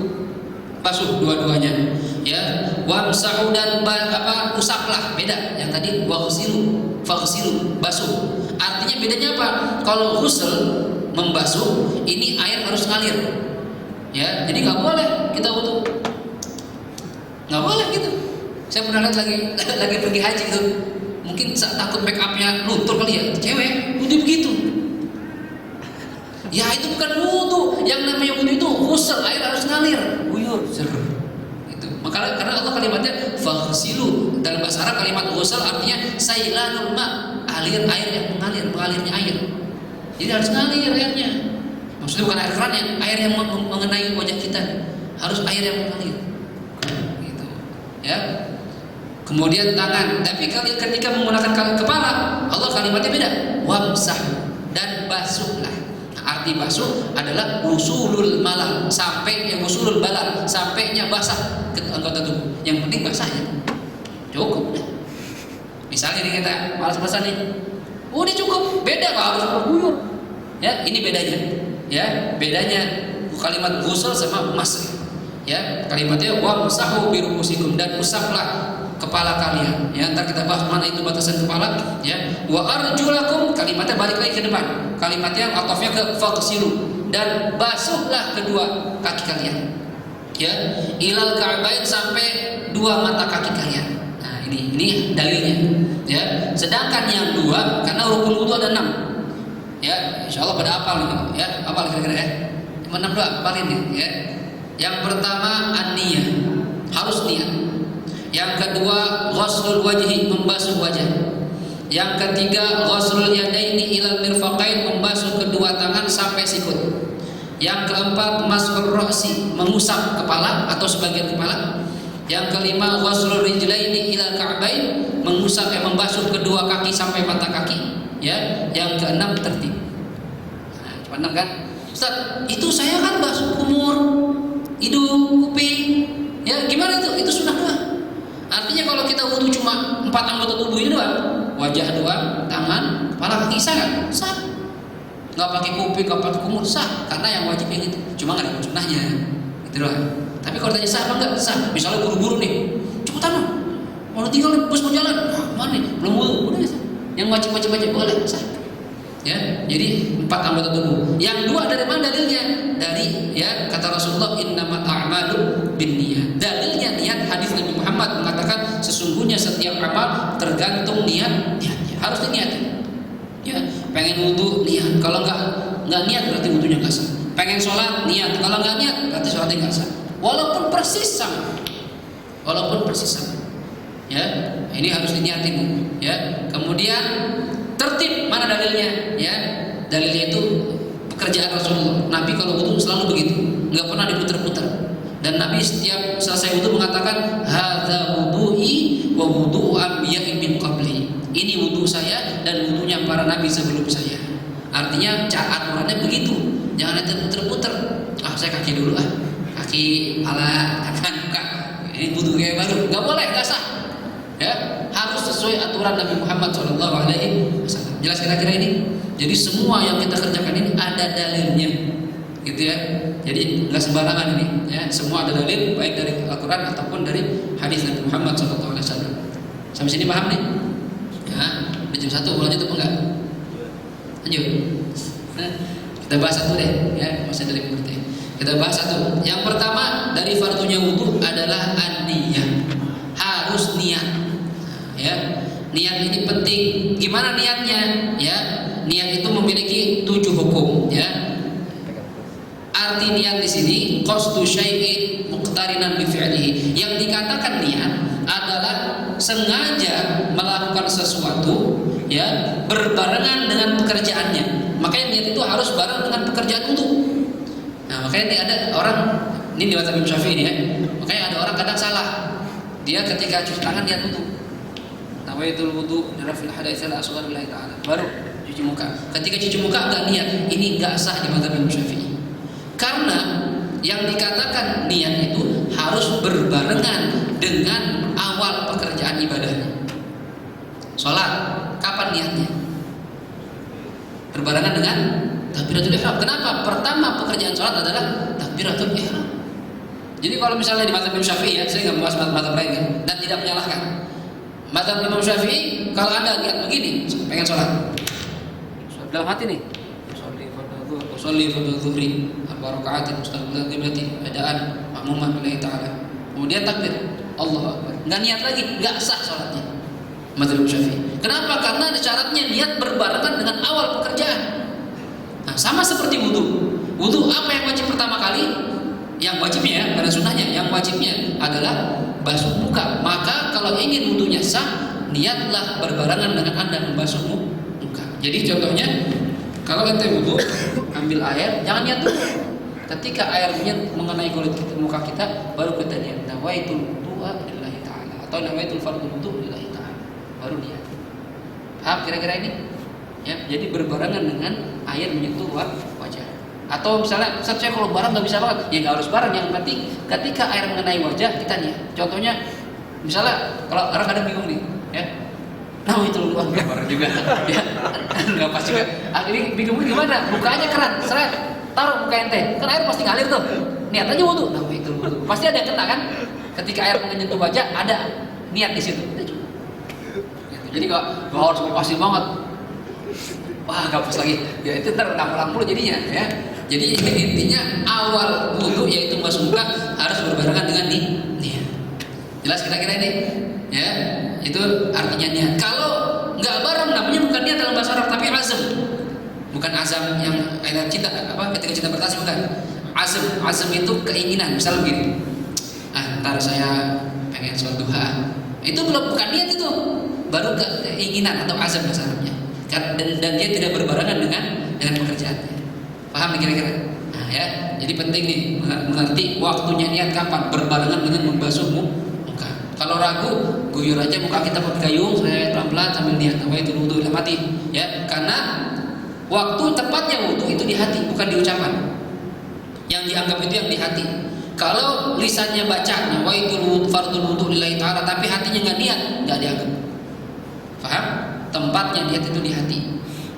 Basuh dua-duanya, ya. Wamsahu, dan usaplah, beda. Yang tadi faghsilu, basuh. Artinya bedanya apa? Kalau ghusl, membasuh, ini air harus ngalir, ya. Jadi nggak boleh kita wudu, nggak boleh gitu. Saya pernah lihat lagi pergi haji gitu, mungkin takut make upnya luntur kali ya, cewek wudu begitu. Ya itu bukan wudu, yang namanya wudu itu ghusl, air harus ngalir, buyur, itu. Maka karena Allah kalimatnya faghsilu, dalam bahasa Arab kalimat ghusl artinya sailanul ma, air yang mengalirnya air. Jadi harus ngalir airnya. Maksudnya bukan air keran, air yang mengenai wajah kita, harus air yang mengalir. Gitu. Ya. Kemudian tangan, tapi ketika menggunakan kepala, Allah kalimatnya beda. Wamsahu, dan basuhlah. Arti basuh adalah usulul malal, usulul balal, sampainya basah ke anggota tubuh. Yang penting basah ya, cukup. Misalnya nih kita malas basah nih, ini cukup. Beda kalau harus berguyur. Ya, ini bedanya. Ya, bedanya kalimat ghusl sama masih. Ya, kalimatnya wamsahu bi ru'usikum, dan usaplah kepala kalian. Ya, ntar kita bahas mana itu batasan kepala, ya. Wa arjulakum, kalimatnya balik lagi ke depan. Kalimatnya atofnya ke faghsilu, dan basuhlah kedua kaki kalian. Ya, ilal ka'bain, sampai dua mata kaki kalian. Nah, ini dalilnya. Ya, sedangkan yang 2, karena rukun wudu ada 6. Ya, insyaallah pada hafal nih, ya. Hafal kira-kira ya. 6 doang hafalin nih, ya. Yang pertama an-niyah, harus niat. Yang kedua ghuslul wajhi, membasuh wajah. Yang ketiga ghuslul yadaini ilal mirfaqain, membasuh kedua tangan sampai sikut. Yang keempat mas'ur ra'si, mengusap kepala atau sebagian kepala. Yang kelima ghuslul rijlaini ilal ka'bain, membasuh kedua kaki sampai mata kaki, ya. Yang keenam tertib. Nah, cuma 6 kan? Ustaz, itu saya kan basuh kumur, hidung, kuping. Ya, gimana itu? Itu sunnah doang. Artinya kalau kita wudu cuma 4 anggota tubuh ini doang, wajah doang, tangan, kepala, kaki, sah kan? Sah. Nggak pakai kuping, nggak pakai kumur, sah. Karena yang wajib yang itu, cuma nggak ada sunnahnya, gitu loh. Tapi kalau tanya sah apa enggak? Sah. Misalnya buru-buru nih, cepetan, mau tinggal bus mau jalan, mana nih? Belum wudu, udah sah. Yang wajib aja boleh, sah. Ya, jadi 4 anggota tubuh. Yang 2 dari mana dalilnya? Dari, ya, kata Rasulullah, innamal a'malu binniyat. Dalilnya niat, hadis Nabi Muhammad mengatakan sesungguhnya setiap amal tergantung niatnya. Harus diniatin. Ya, pengen wudu niat. Kalau enggak niat berarti wudunya enggak sah. Pengen sholat niat. Kalau enggak niat berarti sholatnya enggak sah. Walaupun persis sama. Ya, ini harus diniatin, ya. Kemudian tertib, mana dalilnya? Ya, dalilnya itu pekerjaan Rasulullah. Nabi kalau wudu selalu begitu, nggak pernah diputar-putar. Dan Nabi setiap selesai wudu mengatakan, hadza wudu'i wa wudu'u anbiya'i min qabli. Ini wudu saya dan wudunya para nabi sebelum saya. Artinya aturannya begitu. Jangan ada putar-putar. Saya kaki dulu kaki, kepala, tangan, muka. Ini wudu kayak baru, nggak boleh, nggak sah. Ya, harus sesuai aturan Nabi Muhammad SAW. Jelas kira-kira ini. Jadi semua yang kita kerjakan ini ada dalilnya, gitu ya. Jadi nggak sembarangan ini, ya. Semua ada dalil, baik dari Al-Quran ataupun dari hadis Nabi Muhammad SAW. Sampai sini paham nih? Ya, udah jam 1, mau lanjut apa enggak? Lanjut. Kita bahas satu deh, ya. Masih dari pengerti. Kita bahas satu. Yang pertama dari fardunya wudu adalah an-niyah. harus niat. Ya, niat ini penting. Gimana niatnya? Ya, niat itu memiliki 7 hukum. Ya, arti niat di sini qasdu syai'in muqtarinan bi fi'lihi. Yang dikatakan niat adalah sengaja melakukan sesuatu ya berbarengan dengan pekerjaannya. Makanya niat itu harus bareng dengan pekerjaan wudu. Nah, makanya ini ada orang ini di mazhab Imam Syafi'i ini ya. Makanya ada orang kadang salah. Dia ketika cuci tangan niat wudu. Nawaitul wudu lirafil hadaits al-asghar lillahi ta'ala. Baru cuci muka. Ketika cuci muka enggak niat, ini enggak sah di mazhab Imam Syafi'i. Karena yang dikatakan niat itu harus berbarengan dengan awal pekerjaan ibadahnya. Sholat, kapan niatnya? Berbarengan dengan takbiratul ihram. Kenapa? Pertama pekerjaan sholat adalah takbiratul ihram. Jadi kalau misalnya di mazhab Imam Syafi'i ya, saya nggak membahas mazhab lain ya, dan tidak menyalahkan. Mazhab Imam Syafi'i kalau ada niat begini, pengen sholat, dalam hati nih, Usolli fardhu zuhri 4 raka'atin mustaqbilan qiblati adaan ma'muman lillahi ta'ala. Kemudian takbir, Allahu akbar. Enggak niat lagi, enggak sah salatnya. Mazhab Syafi'i. Kenapa? Karena ada syaratnya niat berbarengan dengan awal pekerjaan. Nah, sama seperti wudu. Wudu apa yang wajib pertama kali? Yang wajibnya ya, pada sunnahnya. Yang wajibnya adalah basuh muka. Maka kalau ingin wudunya sah, niatlah berbarengan dengan Anda membasuh muka. Jadi contohnya kalau ente wudu, ambil air, jangan niat dulu. Ketika airnya mengenai kulit kita, muka kita, baru kita niat. Nawaitul wudu'a lillahi ta'ala atau nawaitul fardhu wudu' lillahi ta'ala. Baru niat. Paham kira-kira ini? Ya, jadi berbarengan dengan air menyentuh wajah. Atau misalnya, saya kalau bareng nggak bisa banget, ya nggak harus bareng. Yang penting ketika air mengenai wajah kita niat. Contohnya, misalnya kalau orang kadang bingung nih, ya. Nah itu luar gambar juga, ya nggak pas juga. Ini bingungnya gimana? Bukanya keran, seret, taruh buka ente, kan air pasti ngalir tuh. Niat aja wudu, nah itu wudu. Pasti ada yang kena kan? Ketika air menyentuh wajah ada niat di situ. Jadi kalau harus pasti banget, wah nggak pas lagi. Ya itu ntar ulang-ulang jadinya, ya. Jadi intinya awal wudu yaitu basuh muka harus berbarengan dengan niat. Jelas kira-kira ini? Ya, itu artinya niat. Kalau nggak bareng namanya bukan niat dalam bahasa Arab tapi azam. Bukan azam yang ayat cinta apa ketika cinta bertasbih bukan. Azam itu keinginan. Misalnya begini. Ntar saya pengen sholat duha. Itu belum bukan niat itu. Baru keinginan atau azam bahasa Arabnya. Dan dia tidak berbarengan dengan pekerjaannya. Paham kira-kira? Nah, ya. Jadi penting nih mengerti waktunya niat kapan berbarengan dengan membasuh muka. Kalau ragu, guyur aja muka kita pakai gayung, saya pelan-pelan sambil niat. Apa itu wudu dalam hati? Ya, karena waktu tepatnya wudu itu di hati, bukan di ucapan. Yang dianggap itu yang di hati. Kalau lisannya baca, nawaitul fardhu wudu lillahi ta'ala, tapi hatinya nggak niat, nggak dianggap. Paham? Tempatnya niat itu di hati.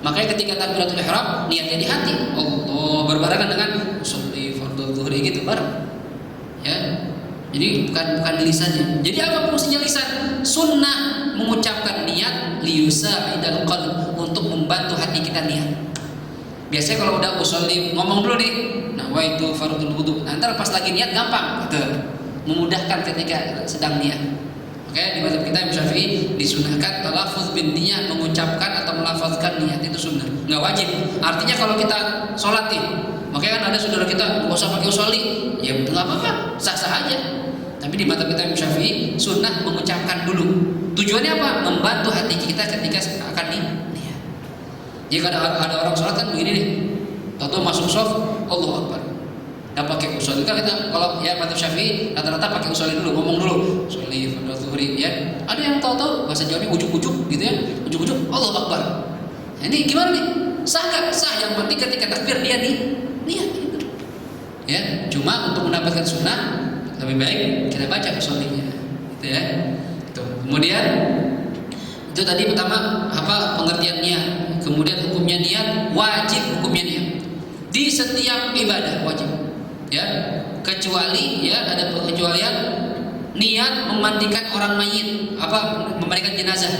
Makanya ketika takbiratul ihram, niatnya di hati. Allah berbarengan dengan usolli fardhu zuhri gitu bareng. Ya. Jadi bukan di lisannya. Jadi apa fungsinya lisan? Sunnah mengucapkan niat liyusa'idal qalb, untuk membantu hati kita niat. Biasanya kalau udah usolli ngomong dulu nih, nawaitu fardhu wudu. Nanti pas lagi niat gampang gitu. Memudahkan ketika sedang niat. Oke, di mazhab kita Imam Syafi'i disunahkan talaffuz bin niat, mengucapkan atau melafazkan niat itu sunnah. Enggak wajib. Artinya kalau kita sholat nih, makanya kan ada saudara kita enggak usah pakai usolli, ya enggak apa-apa, sah-sah aja. Tapi di mata kita Imam Syafi'i sunnah mengucapkan dulu. Tujuannya apa? Membantu hati kita ketika akan niat. Jika ada orang sholat kan begini nih, atau masuk shaf, Allahu Akbar. Nggak pakai usolli. Kan kita kalau ya mata Syafi'i rata-rata pakai usolli dulu, ngomong dulu. Usolli fardhu zuhri ya. Ada yang tahu-tahu bahasa Jawanya ujuk-ujuk gitu ya. Ujuk-ujuk Allahu Akbar. Nah, ini gimana nih? Sah nggak? Sah. Yang penting ketika takbir dia niat gitu. Ya, cuma untuk mendapatkan sunnah lebih baik kita baca usollinya gitu ya. Kemudian itu tadi pertama apa pengertian niat. Kemudian hukumnya niat, wajib hukumnya niat di setiap ibadah wajib ya, kecuali ya ada pengecualian niat memandikan orang mayit, apa memandikan jenazah,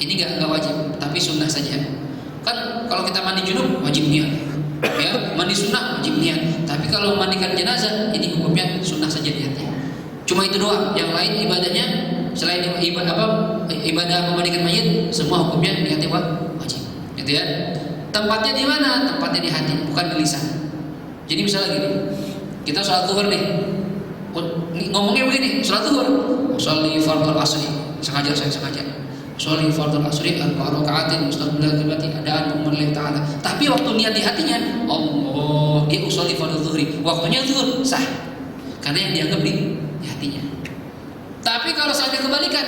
ini nggak wajib tapi sunnah saja. Kan kalau kita mandi junub wajib niat ya, mandi sunnah wajib niat, tapi kalau memandikan jenazah ini hukumnya sunnah saja niatnya. Cuma itu doang, yang lain ibadahnya selain ibadah memandikan mayit, semua hukumnya niatnya wajib. Gitu ya. Tempatnya di mana? Tempatnya di hati, bukan di lisan. Jadi misalnya gini, kita sholat zuhur nih, ngomongnya begini, sholat zuhur, sholli fardhu asri, sengaja. Sholli fardhu asri arba'a raka'atin mustaqbilal qiblati adaan lillahi ta'ala. Tapi waktu niat di hatinya, Allah, dia usolli fardhu zuhri, waktunya zuhur, sah. Karena yang dianggap di hatinya. Tapi kalau saatnya kebalikan,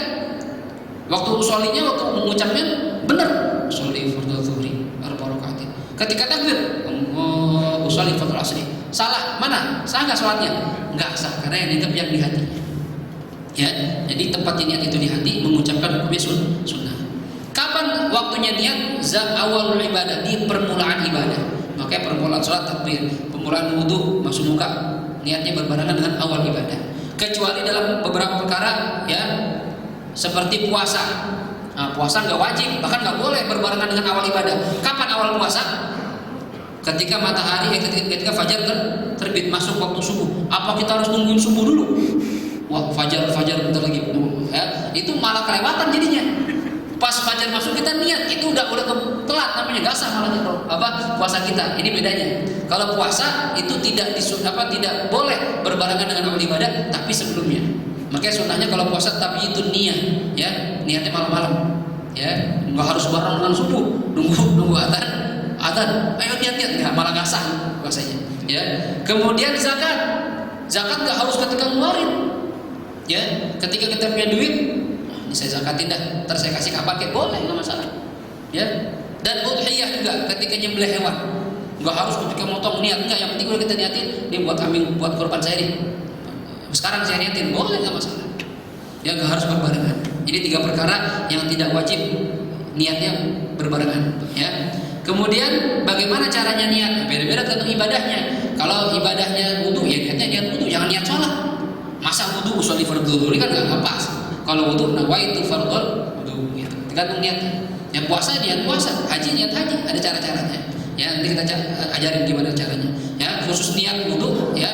waktu usollinya, waktu mengucapnya benar, sholli fardhu zuhri arba'a raka'atin. Ketika takbir, Allah usolli fardhu asri, salah, mana? Sah nggak sholatnya? Nggak sah, karena yang dianggap yang di hatinya. Ya, jadi tempat niat itu di hati, mengucapkan hukumnya sunnah. Kapan waktunya niat? Awal ibadah, di permulaan ibadah. Makanya permulaan sholat takbir, permulaan wudhu, masuk muka, niatnya berbarengan dengan awal ibadah. Kecuali dalam beberapa perkara, ya, seperti puasa. Nah, puasa nggak wajib, bahkan nggak boleh berbarengan dengan awal ibadah. Kapan awal puasa? Ketika matahari, ketika fajar terbit, masuk waktu subuh. Apa kita harus nungguin subuh dulu? Wah, fajar bentar lagi, ya, itu malah kelewatan jadinya. Pas fajar masuk kita niat, itu udah telat, namanya gasah malah puasa kita. Ini bedanya. Kalau puasa itu tidak boleh berbarengan dengan amal ibadah, tapi sebelumnya. Makanya sunnahnya kalau puasa tapi itu niat, ya, niatnya malam-malam, ya, nggak harus bareng dengan subuh, nunggu adzan, ayo niat, nggak, malah gasah puasanya, ya. Kemudian zakat nggak harus ketika ngeluarin. Ya, ketika kita punya duit, ini saya zakatin dah, ntar saya kasih kapan kayak boleh, nggak masalah. Ya, dan udhiyah juga ketika nyembelih hewan, nggak harus ketika motong niat, enggak, yang penting kalau kita niatin, dia buat korban saya nih. Sekarang saya niatin, boleh, nggak masalah. Ya, nggak harus berbarengan. Ini 3 perkara yang tidak wajib niatnya berbarengan. Ya. Kemudian bagaimana caranya niat? Beda-beda tergantung ibadahnya. Kalau ibadahnya wudu, ya niatnya niat wudu, jangan niat sholat. Masa wudu usolli fardhu zuhri kan nggak pas. Kalau wudu nawaitu fardhul wudu, gitu. Tergantung niatnya. Yang puasa niat puasa, haji niat haji, ada cara-caranya. Ya, nanti kita ajarin gimana caranya. Ya, khusus niat wudu, ya,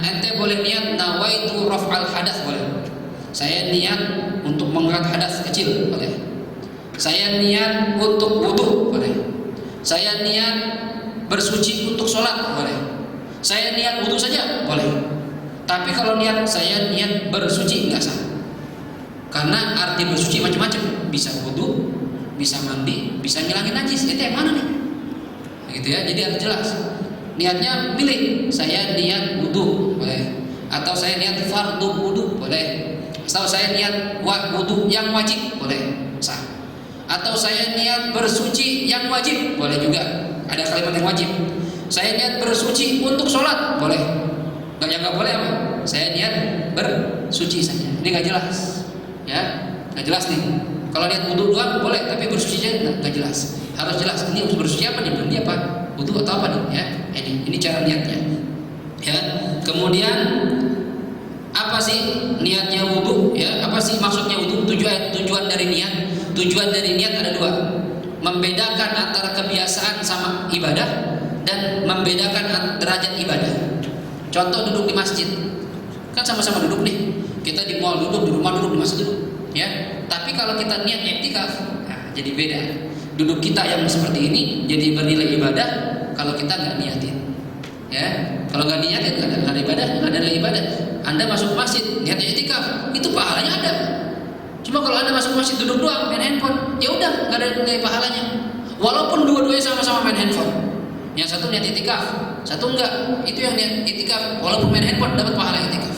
ente boleh niat nawaitu raf'al hadas, boleh. Saya niat untuk mengangkat hadas kecil, boleh. Saya niat untuk wudu, boleh. Saya niat bersuci untuk sholat, boleh. Saya niat wudu saja, boleh. Tapi kalau saya niat bersuci, nggak sah. Karena arti bersuci macam-macam, bisa wudu, bisa mandi, bisa ngilangin najis. Itu yang mana nih? Gitu ya. Jadi harus jelas. Niatnya pilih. Saya niat wudu, boleh. Atau saya niat fardu wudu, boleh. Atau saya niat wudu yang wajib, boleh, sah. Atau saya niat bersuci yang wajib, boleh juga. Ada kalimat yang wajib. Saya niat bersuci untuk sholat, boleh. Nggak boleh apa? Saya niat bersuci saja. Ini nggak jelas, ya, nggak jelas nih. Kalau niat wudu doang boleh, tapi bersuci saja nggak jelas. Harus jelas. Ini bersuci apa nih? Berarti apa? Wudu atau apa nih? Ya, ini cara niatnya. Ya. Kemudian apa sih niatnya wudu? Ya, apa sih maksudnya wudu? Tujuan dari niat. Tujuan dari niat ada 2. Membedakan antara kebiasaan sama ibadah dan membedakan derajat ibadah. Contoh duduk di masjid, kan sama-sama duduk nih. Kita di mall duduk, di rumah duduk, di masjid duduk, ya. Tapi kalau kita niat i'tikaf, nah, jadi beda. Duduk kita yang seperti ini jadi bernilai ibadah. Kalau kita nggak niatin, ya. Kalau nggak niatin, nggak ada ibadah, nggak ada nilai ibadah. Anda masuk masjid, niat i'tikaf, itu pahalanya ada. Cuma kalau Anda masuk masjid duduk doang, main handphone, ya udah, nggak ada nilai pahalanya. Walaupun dua-duanya sama-sama main handphone. Yang satu niat i'tikaf, satu enggak. Itu yang niat i'tikaf, walaupun main handphone dapat pahala i'tikaf.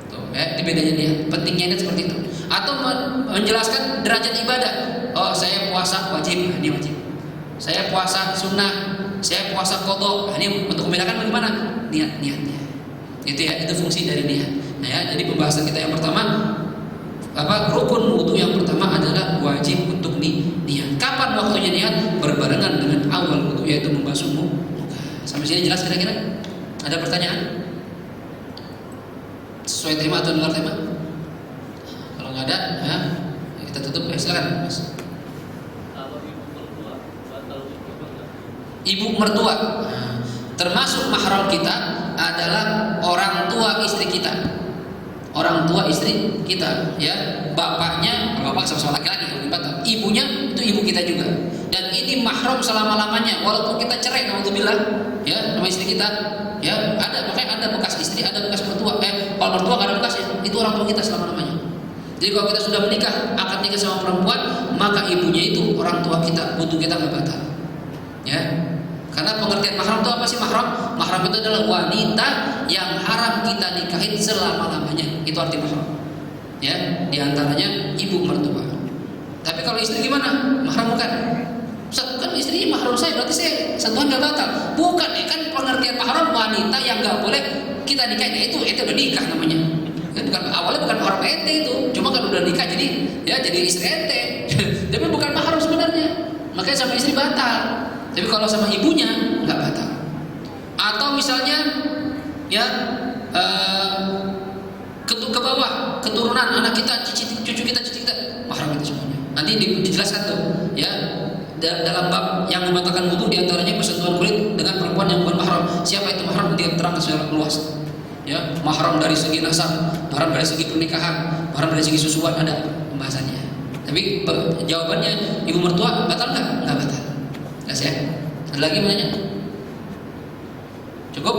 Tuh, ya, itu bedanya niat. Pentingnya niat seperti itu. Atau menjelaskan derajat ibadah. Oh, saya puasa wajib, ini wajib. Saya puasa sunnah, saya puasa qadha. Ini untuk membedakan bagaimana niatnya. Itu ya, itu fungsi dari niat. Nah, ya, jadi pembahasan kita yang pertama, rukun wudu yang pertama adalah wajib untuk niat. Kapan waktunya niat? Berbarengan dengan awal wudu, yaitu membasuh muka. Sampai sini jelas kira-kira? Ada pertanyaan? Sesuai tema atau luar tema? Kalau nggak ada, ya kita tutup. Silakan, Mas. Ibu mertua, termasuk mahram kita adalah orang tua istri kita. orang tua istri kita, ya. Bapaknya, bapak sama-sama laki-laki, ibunya itu ibu kita juga. Dan ini mahram selama-lamanya, walaupun kita cerai, alhamdulillah, ya, sama istri kita, ya, ada, makanya ada bekas istri, ada bekas mertua. Kalau mertua nggak ada bekas, ya, itu orang tua kita selama-lamanya. Jadi kalau kita sudah menikah, akad nikah sama perempuan, maka ibunya itu orang tua kita, butuh kita nggak batal, ya. Karena pengertian mahram itu apa sih mahram? Mahram itu adalah wanita yang haram kita nikahin selama-lamanya. Itu arti mahram. Ya, diantaranya ibu mertua. Tapi kalau istri gimana? Mahram bukan? Ustaz, kan istrinya mahram saya, berarti saya sentuhan nggak batal? Bukan, ya kan pengertian mahram wanita yang nggak boleh kita nikahin. Itu udah nikah namanya. Kan bukan, awalnya bukan mahram ente itu, cuma kan udah nikah jadi ya jadi istri ente. Tapi bukan mahram sebenarnya. Makanya sama istri batal. Tapi kalau sama ibunya nggak batal. Atau misalnya ya ke bawah keturunan anak kita, cucu kita, mahram itu semuanya. Nanti dijelaskan tuh, ya, dalam bab yang membatalkan wudu diantaranya persentuhan kulit dengan perempuan yang bukan mahram. Siapa itu mahram? Dia terang secara luas. Ya, mahram dari segi nasab, mahram dari segi pernikahan, mahram dari segi susuan, ada pembahasannya. Tapi jawabannya, ibu mertua batal nggak? Nggak batal. Ya. Ada lagi menanya? Cukup?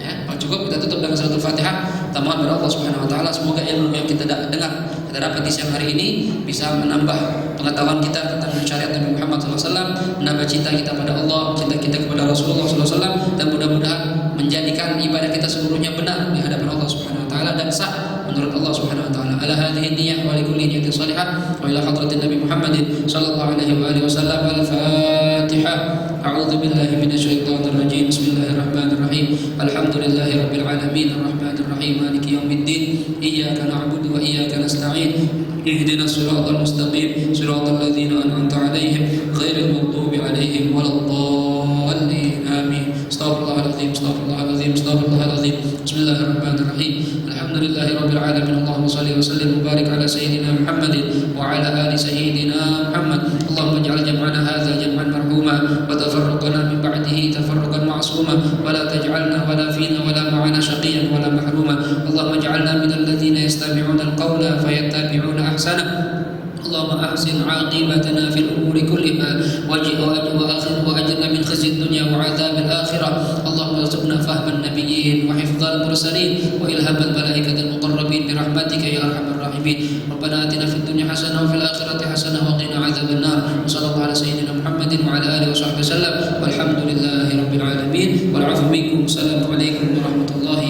Ya, kalau cukup kita tutup dengan suratul Fatihah. Kita mohon kepada Allah Subhanahu wa taala semoga ilmu yang kita dengar, kita dapat di siang hari ini bisa menambah pengetahuan kita tentang syariat Nabi Muhammad SAW, menambah cinta kita pada Allah, cinta kita kepada Rasulullah SAW, dan mudah-mudahan menjadikan ibadah kita seluruhnya benar di hadapan Allah Subhanahu wa taala dan sah menurut Allah Subhanahu wa taala. Ala hadhihi niyyah wa likulli niyatin salihah wa ila hadratin Nabi Muhammadin sallallahu alaihi wa alihi wasallam. Al-Fatihah. A'udzu billahi minasyaitonir rajim. Bismillahirrahmanirrahim. Alhamdulillahi rabbil alamin arrahmanir rahim maliki yaumiddin. Iyyaka na'budu wa iyyaka nasta'in. Ihdinas siratal mustaqim siratal ladzina an'amta 'alaihim ghairil maghdubi 'alaihim waladdallin. Amin. Astaghfirullahaladzim, astaghfirullahaladzim, astaghfirullahaladzim. Bismillahirrahmanirrahim. Alhamdulillahi rabbil alamin. Allahumma shalli wa sallim wa barik ala sayyidina Muhammadin wa ala ali sayyidina Muhammad. Allahumma ij'al jam'ana hadza jam'an marhuma wa tafarruqana min ba'dihi tafarruqan ma'suma wa la taj'alna wa la fina wa la ma'ana shaqiyan wa la mahruma. Allahumma ij'alna minal ladzina yastami'una al-qawla fayattabi'una ahsana. اللهم أحسن عاقبتنا في الأمور كلها وأجرنا من خزي الدنيا وعذاب الآخرة. اللهم ارزقنا فهم النبيين وحفظ المرسلين وإلهام الملائكة المقربين برحمتك يا أرحم الراحمين. ربنا آتنا في الدنيا حسنة وفي الآخرة حسنة وقنا عذاب النار. وصلى الله على سيدنا محمد وعلى آله وصحبه وسلم والحمد لله رب العالمين والعفو منكم. السلام عليكم ورحمة الله